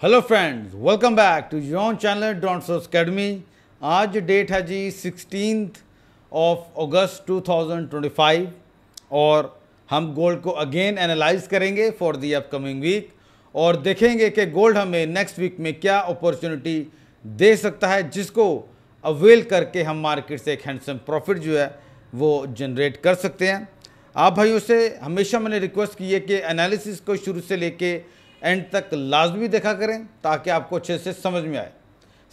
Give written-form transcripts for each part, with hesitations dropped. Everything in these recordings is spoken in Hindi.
Hello friends, welcome back to your channel Don source academy. आज डेट है जी 16 अगस्त 2025 और हम गोल्ड को अगेन एनालाइज करेंगे फॉर दी अपकमिंग वीक और देखेंगे कि गोल्ड हमें नेक्स्ट वीक में क्या अपॉर्चुनिटी दे सकता है, जिसको अवेल करके हम मार्केट से एक हैंडसम प्रॉफिट जो है वो जनरेट कर सकते हैं। आप भाइयों से हमेशा मैंने रिक्वेस्ट की है कि एनालिसिस को शुरू से लेके एंड तक लाजमी देखा करें ताकि आपको अच्छे से समझ में आए।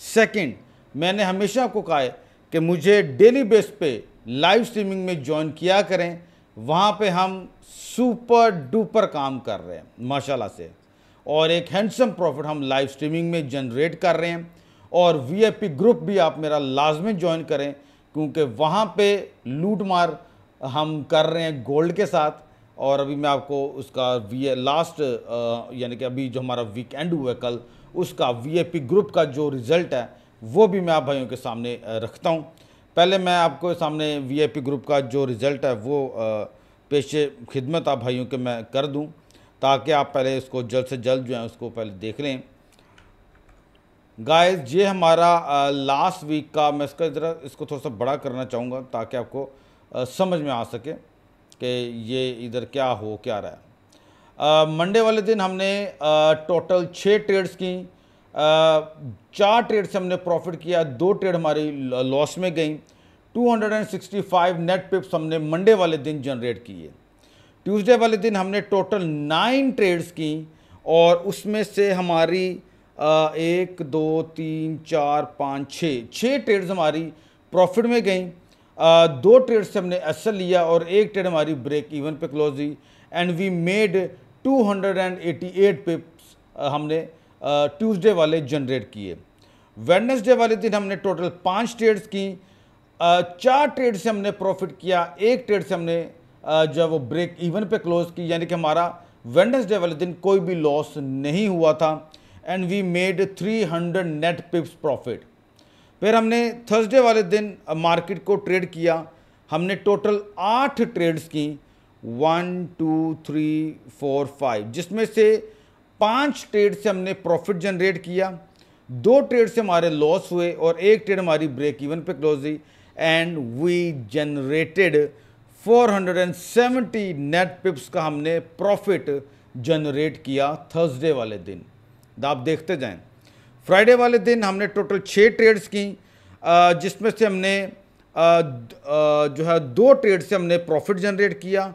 सेकंड, मैंने हमेशा आपको कहा है कि मुझे डेली बेस पे लाइव स्ट्रीमिंग में ज्वाइन किया करें, वहाँ पे हम सुपर डुपर काम कर रहे हैं माशाल्लाह से, और एक हैंडसम प्रॉफिट हम लाइव स्ट्रीमिंग में जनरेट कर रहे हैं। और वीआईपी ग्रुप भी आप मेरा लाजमी ज्वाइन करें, क्योंकि वहाँ पे लूट मार हम कर रहे हैं गोल्ड के साथ। और अभी मैं आपको उसका लास्ट यानी कि अभी जो हमारा वीकेंड हुआ है कल, उसका वीआईपी ग्रुप का जो रिज़ल्ट है वो भी मैं आप भाइयों के सामने रखता हूं। पहले मैं आपको सामने वीआईपी ग्रुप का जो रिज़ल्ट है वो पेश खिदमत आप भाइयों के मैं कर दूं, ताकि आप पहले इसको जल्द से जल्द जो है उसको पहले देख लें। गाइस, ये हमारा लास्ट वीक का, मैं इसको थोड़ा सा बड़ा करना चाहूँगा ताकि आपको समझ में आ सके कि ये इधर क्या रहा है। मंडे वाले दिन हमने टोटल 6 ट्रेड्स की, 4 ट्रेड से हमने प्रॉफिट किया, 2 ट्रेड हमारी लॉस में गई। 265 नेट पिप्स हमने मंडे वाले दिन जनरेट किए। ट्यूसडे वाले दिन हमने टोटल 9 ट्रेड्स की और उसमें से हमारी 1 2 3 4 5 6 ट्रेड्स हमारी प्रॉफिट में गई। 2 ट्रेड से हमने एसएल लिया और 1 ट्रेड हमारी ब्रेक इवन पे क्लोज हुई एंड वी मेड 288 पिप्स हमने ट्यूसडे वाले जनरेट किए। वेडनेसडे वाले दिन हमने टोटल 5 ट्रेड्स की, 4 ट्रेड से हमने प्रॉफिट किया, 1 ट्रेड से हमने जो वो ब्रेक इवन पे क्लोज की, यानी कि हमारा वेडनेसडे वाले दिन कोई भी लॉस नहीं हुआ था and we made 300 net pips profit. फिर हमने थर्सडे वाले दिन मार्केट को ट्रेड किया, हमने टोटल 8 ट्रेड्स की, 1 2 3 4 5, जिसमें से 5 ट्रेड से हमने प्रॉफिट जनरेट किया, 2 ट्रेड से हमारे लॉस हुए और 1 ट्रेड हमारी ब्रेक इवन पे क्लोज हुई and we generated 470 net pips का हमने प्रॉफिट जनरेट किया थर्सडे वाले दिन। आप देखते जाएं। फ्राइडे वाले दिन हमने टोटल 6 ट्रेड्स की, जिसमें से हमने जो है 2 ट्रेड से हमने प्रॉफिट जनरेट किया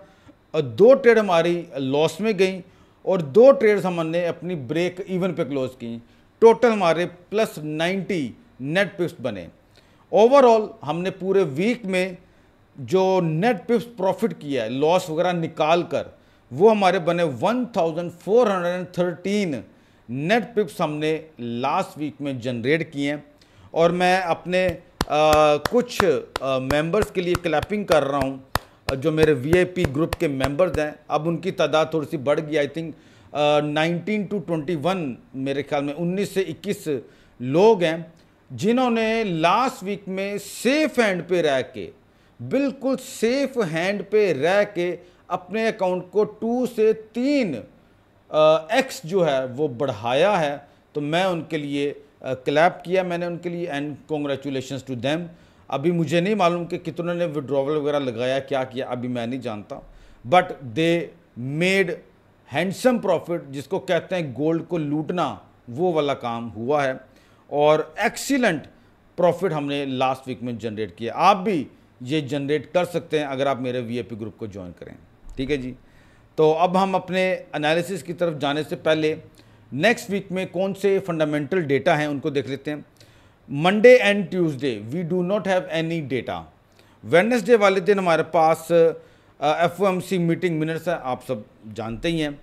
और 2 ट्रेड हमारी लॉस में गई और 2 ट्रेड्स हमने अपनी ब्रेक इवन पे क्लोज की। टोटल हमारे प्लस 90 नेट पिप्स बने। ओवरऑल हमने पूरे वीक में जो नेट पिप्स प्रॉफिट किया है लॉस वगैरह निकाल कर, वो हमारे बने 1413 नेट पिप्स हमने लास्ट वीक में जनरेट किए हैं। और मैं अपने कुछ मेंबर्स के लिए क्लैपिंग कर रहा हूं, जो मेरे वीआईपी ग्रुप के मेंबर्स हैं। अब उनकी तादाद थोड़ी सी बढ़ गई, आई थिंक 19 to 21, मेरे ख्याल में 19 से 21 लोग हैं जिन्होंने लास्ट वीक में सेफ हैंड पे रह के, बिल्कुल सेफ हैंड पे रह के अपने अकाउंट को 2 से 3 एक्स जो है वो बढ़ाया है। तो मैं उनके लिए क्लैप किया मैंने उनके लिए एंड कॉन्ग्रेचुलेशंस टू देम। अभी मुझे नहीं मालूम कि कितनों ने विड्रॉवल वगैरह लगाया, क्या किया, अभी मैं नहीं जानता, but they made handsome profit, जिसको कहते हैं गोल्ड को लूटना, वो वाला काम हुआ है और एक्सीलेंट प्रॉफिट हमने लास्ट वीक में जनरेट किया। आप भी ये जनरेट कर सकते हैं अगर आप मेरे वीआईपी ग्रुप को ज्वाइन करें, ठीक है जी। तो अब हम अपने एनालिसिस की तरफ जाने से पहले नेक्स्ट वीक में कौन से फंडामेंटल डेटा हैं उनको देख लेते हैं। Monday and Tuesday we do not have any data. Wednesday वाले दिन हमारे पास एफओएमसी मीटिंग मिनट्स है, आप सब जानते ही हैं,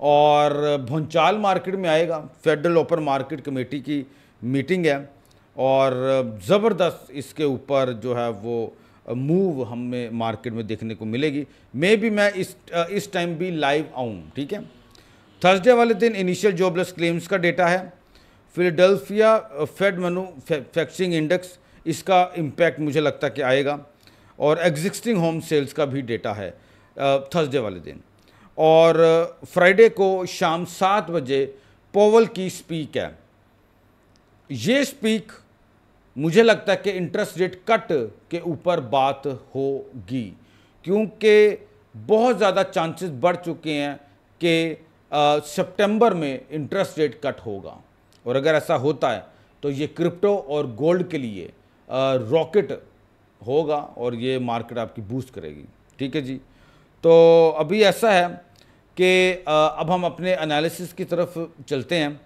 और भुंचाल मार्केट में आएगा, फेडरल ओपन मार्केट कमेटी की मीटिंग है और ज़बरदस्त इसके ऊपर जो है वो मूव हमें मार्केट में देखने को मिलेगी। मे भी मैं इस टाइम भी लाइव आऊँ, ठीक है। थर्सडे वाले दिन इनिशियल जॉबलेस क्लेम्स का डेटा है। फिलाडेल्फिया फेड मैन्युफैक्चरिंग इंडेक्स, इसका इम्पैक्ट मुझे लगता है कि आएगा, और एग्जिस्टिंग होम सेल्स का भी डेटा है थर्सडे वाले दिन। और फ्राइडे को शाम 7 बजे पोवल की स्पीक है। ये स्पीक मुझे लगता है कि इंटरेस्ट रेट कट के ऊपर बात होगी, क्योंकि बहुत ज़्यादा चांसेस बढ़ चुके हैं कि सितंबर में इंटरेस्ट रेट कट होगा, और अगर ऐसा होता है तो ये क्रिप्टो और गोल्ड के लिए रॉकेट होगा और ये मार्केट आपकी बूस्ट करेगी। ठीक है जी। तो अभी ऐसा है कि अब हम अपने एनालिसिस की तरफ चलते हैं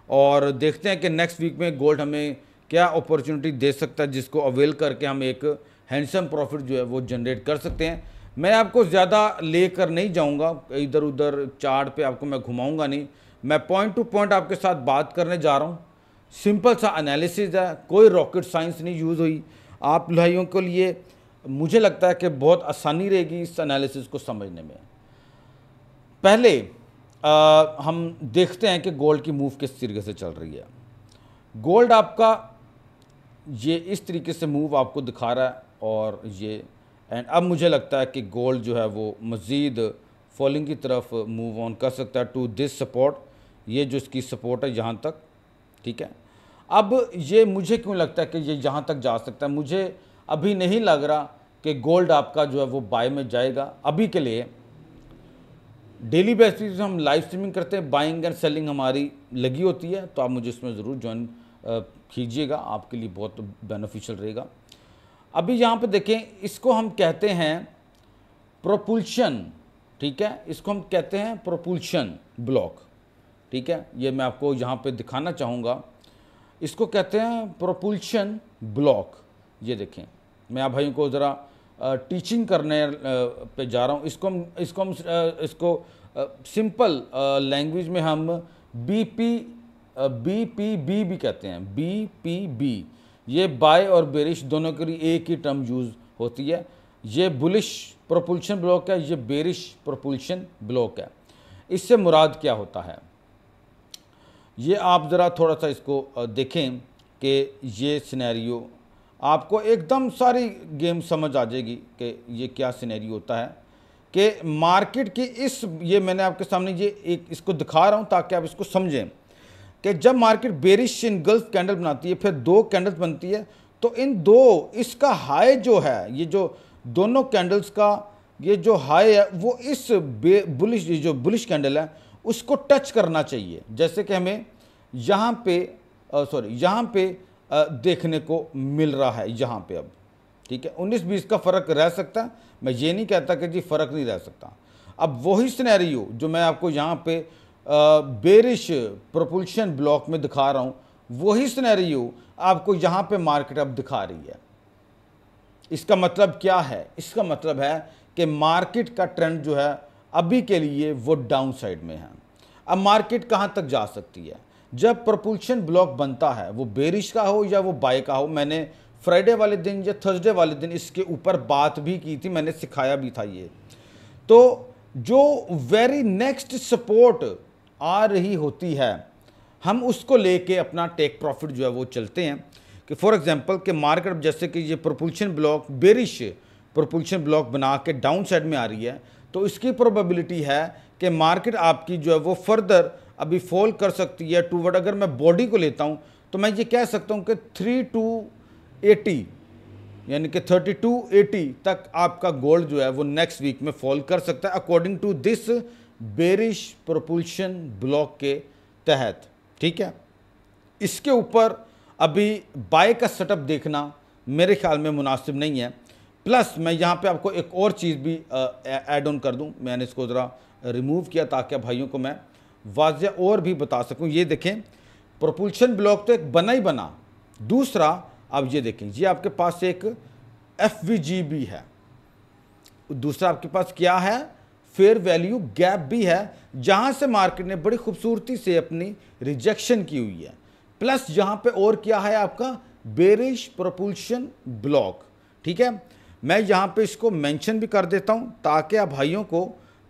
और देखते हैं कि नेक्स्ट वीक में गोल्ड हमें क्या अपॉर्चुनिटी दे सकता है, जिसको अवेल करके हम एक हैंडसम प्रॉफिट जो है वो जनरेट कर सकते हैं। मैं आपको ज़्यादा लेकर नहीं जाऊंगा, इधर उधर चार्ट पे आपको मैं घुमाऊंगा नहीं, मैं पॉइंट टू पॉइंट आपके साथ बात करने जा रहा हूं। सिंपल सा एनालिसिस है, कोई रॉकेट साइंस नहीं यूज़ हुई। आप भाइयों के लिए मुझे लगता है कि बहुत आसानी रहेगी इस एनालिसिस को समझने में। पहले हम देखते हैं कि गोल्ड की मूव किस तरीके से चल रही है। गोल्ड आपका ये इस तरीके से मूव आपको दिखा रहा है, और ये एंड अब मुझे लगता है कि गोल्ड जो है वो मज़ीद फॉलिंग की तरफ मूव ऑन कर सकता है टू दिस सपोर्ट। ये जो इसकी सपोर्ट है यहाँ तक, ठीक है। अब ये मुझे क्यों लगता है कि ये यहाँ तक जा सकता है, मुझे अभी नहीं लग रहा कि गोल्ड आपका जो है वो बाय में जाएगा अभी के लिए। डेली बेसिस हम लाइव स्ट्रीमिंग करते हैं, बाइंग एंड सेलिंग हमारी लगी होती है, तो आप मुझे इसमें ज़रूर ज्वाइन कीजिएगा, आपके लिए बहुत बेनिफिशियल रहेगा। अभी यहाँ पे देखें, इसको हम कहते हैं प्रोपल्शन, ठीक है, इसको हम कहते हैं प्रोपल्शन ब्लॉक, ठीक है। ये मैं आपको यहाँ पे दिखाना चाहूँगा, इसको कहते हैं प्रोपल्शन ब्लॉक। ये देखें, मैं आप भाइयों को ज़रा टीचिंग करने पे जा रहा हूँ। इसको सिंपल लैंग्वेज में हम BPB भी कहते हैं, BPB। ये बाय और बेरिश दोनों के लिए एक ही टर्म यूज़ होती है। ये बुलिश प्रोपल्शन ब्लॉक है, ये बेरिश प्रोपल्शन ब्लॉक है। इससे मुराद क्या होता है, ये आप ज़रा थोड़ा सा इसको देखें कि ये सिनेरियो आपको एकदम सारी गेम समझ आ जाएगी कि ये क्या सिनेरियो होता है कि मार्केट की ये मैंने आपके सामने ये एक इसको दिखा रहा हूँ ताकि आप इसको समझें कि जब मार्केट बेरिश इनगल्फ कैंडल बनाती है, फिर दो कैंडल्स बनती है, तो इन दो इसका हाई जो है, ये जो दोनों कैंडल्स का ये जो हाई है वो इस बुलिश जो बुलिश कैंडल है उसको टच करना चाहिए। जैसे कि हमें यहाँ पे यहाँ पे देखने को मिल रहा है, यहाँ पे अब ठीक है 19-20 का फ़र्क रह सकता है, मैं ये नहीं कहता कि जी फ़र्क नहीं रह सकता। अब वही सिनेरियो जो मैं आपको यहाँ पे बेरिश प्रोपल्शन ब्लॉक में दिखा रहा हूँ, वही सिनेरियो आपको यहाँ पे मार्केट अब दिखा रही है। इसका मतलब क्या है, इसका मतलब है कि मार्केट का ट्रेंड जो है अभी के लिए वो डाउन साइड में है। अब मार्केट कहाँ तक जा सकती है, जब प्रोपल्शन ब्लॉक बनता है, वो बेरिश का हो या वो बाय का हो। मैंने फ्राइडे वाले दिन या थर्सडे वाले दिन इसके ऊपर बात भी की थी, मैंने सिखाया भी था ये। तो जो वेरी नेक्स्ट सपोर्ट आ रही होती है, हम उसको लेके अपना टेक प्रॉफिट जो है वो चलते हैं। कि फॉर एग्जांपल कि मार्केट जैसे कि ये propulsion block bearish propulsion block बना के डाउन साइड में आ रही है, तो इसकी प्रोबेबिलिटी है कि मार्केट आपकी जो है वो फर्दर अभी फॉल कर सकती है टूवर्ड। अगर मैं बॉडी को लेता हूँ तो मैं ये कह सकता हूँ कि 3280 यानी कि 3280 तक आपका गोल्ड जो है वो नेक्स्ट वीक में फॉल कर सकता है according to this bearish propulsion block के तहत, ठीक है। इसके ऊपर अभी बाय का सेटअप देखना मेरे ख्याल में मुनासिब नहीं है। प्लस मैं यहाँ पे आपको एक और चीज़ भी ऐड ऑन कर दूँ, मैंने इसको ज़रा रिमूव किया ताकि भाइयों को मैं वाज़ेह और भी बता सकूँ। ये देखें, प्रोपल्शन ब्लॉक तो एक बना ही बना, दूसरा अब ये देखें, ये आपके पास एक FVG भी है, दूसरा आपके पास क्या है, फेयर वैल्यू गैप भी है, जहाँ से मार्केट ने बड़ी खूबसूरती से अपनी रिजेक्शन की हुई है। प्लस यहाँ पे और क्या है आपका बेरिश प्रोपल्शन ब्लॉक, ठीक है। मैं यहाँ पे इसको मेंशन भी कर देता हूँ ताकि आप भाइयों को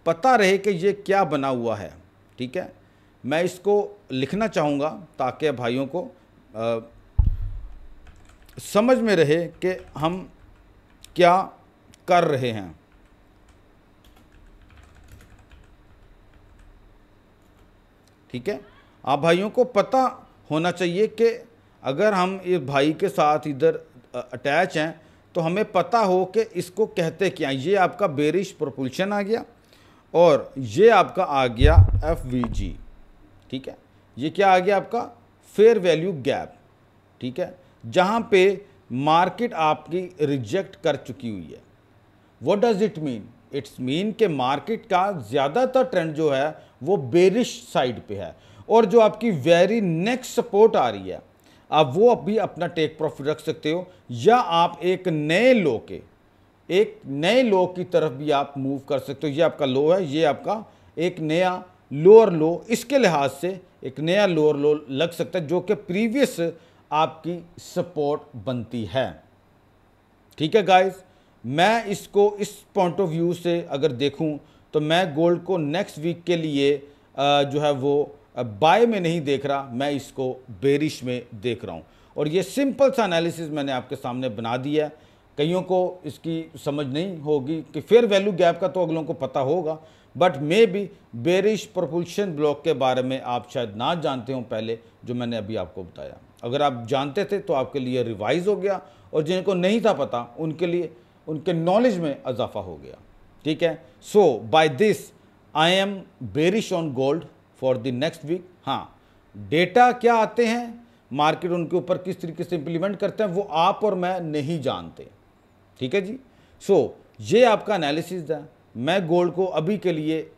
पता रहे कि ये क्या बना हुआ है, ठीक है। मैं इसको लिखना चाहूँगा ताकि भाइयों को समझ में रहे कि हम क्या कर रहे हैं। ठीक है, आप भाइयों को पता होना चाहिए कि अगर हम इस भाई के साथ इधर अटैच हैं तो हमें पता हो कि इसको कहते क्या। ये आपका बेरिश प्रोपल्शन आ गया और ये आपका आ गया FVG, ठीक है। ये क्या आ गया आपका फेयर वैल्यू गैप, ठीक है, जहाँ पे मार्केट आपकी रिजेक्ट कर चुकी हुई है। What does it mean? It's mean कि मार्केट का ज़्यादातर ट्रेंड जो है वो बेरिश साइड पे है और जो आपकी वेरी नेक्स्ट सपोर्ट आ रही है आप वो अभी अपना टेक प्रॉफिट रख सकते हो, या आप एक नए लो की तरफ भी आप मूव कर सकते हो। ये आपका लो है, ये आपका एक नया लोअर लो, इसके लिहाज से एक नया लोअर लो लग सकता है जो कि प्रीवियस आपकी सपोर्ट बनती है, ठीक है गाइस। मैं इसको इस पॉइंट ऑफ व्यू से अगर देखूं तो मैं गोल्ड को नेक्स्ट वीक के लिए जो है वो बाय में नहीं देख रहा, मैं इसको बेरिश में देख रहा हूं। और ये सिंपल सा एनालिसिस मैंने आपके सामने बना दिया है। कईयों को इसकी समझ नहीं होगी कि फेयर वैल्यू गैप का तो अगलों को पता होगा, but may be bearish propulsion block के बारे में आप शायद ना जानते हो पहले, जो मैंने अभी आपको बताया। अगर आप जानते थे तो आपके लिए रिवाइज हो गया, और जिनको नहीं था पता उनके लिए उनके नॉलेज में इजाफा हो गया, ठीक है। So by this I am bearish on gold for the next week. हाँ, डेटा क्या आते हैं, मार्केट उनके ऊपर किस तरीके से इंप्लीमेंट करते हैं वो आप और मैं नहीं जानते, ठीक है जी। सो ये आपका एनालिसिस है। मैं गोल्ड को अभी के लिए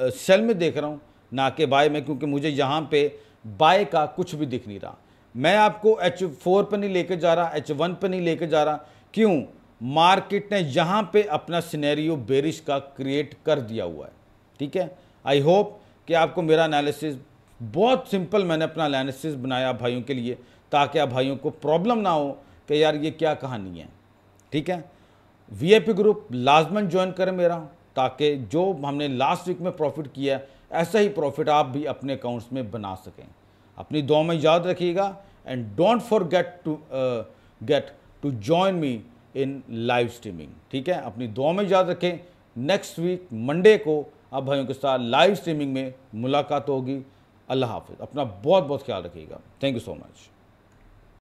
सेल में देख रहा हूँ, ना कि बाय में, क्योंकि मुझे यहाँ पे बाय का कुछ भी दिख नहीं रहा। मैं आपको H4 पे नहीं लेके जा रहा, H1 पे नहीं लेके जा रहा। क्यों? मार्केट ने यहाँ पे अपना सिनेरियो बेरिश का क्रिएट कर दिया हुआ है, ठीक है। आई होप कि आपको मेरा एनालिसिस बहुत सिंपल, मैंने अपना एनालिसिस बनाया भाइयों के लिए, ताकि आप भाइयों को प्रॉब्लम ना हो कि यार ये क्या कहानी है, ठीक है। VIP ग्रुप लाजमन ज्वाइन करें मेरा, ताकि जो हमने लास्ट वीक में प्रॉफिट किया है ऐसा ही प्रॉफिट आप भी अपने अकाउंट्स में बना सकें। अपनी दुआ में याद रखिएगा, and don't forget to join me in live streaming, ठीक है। अपनी दुआ में याद रखें, नेक्स्ट वीक मंडे को आप भाइयों के साथ लाइव स्ट्रीमिंग में मुलाकात होगी। अल्लाह हाफिज़, अपना बहुत बहुत ख्याल रखिएगा। Thank you so much.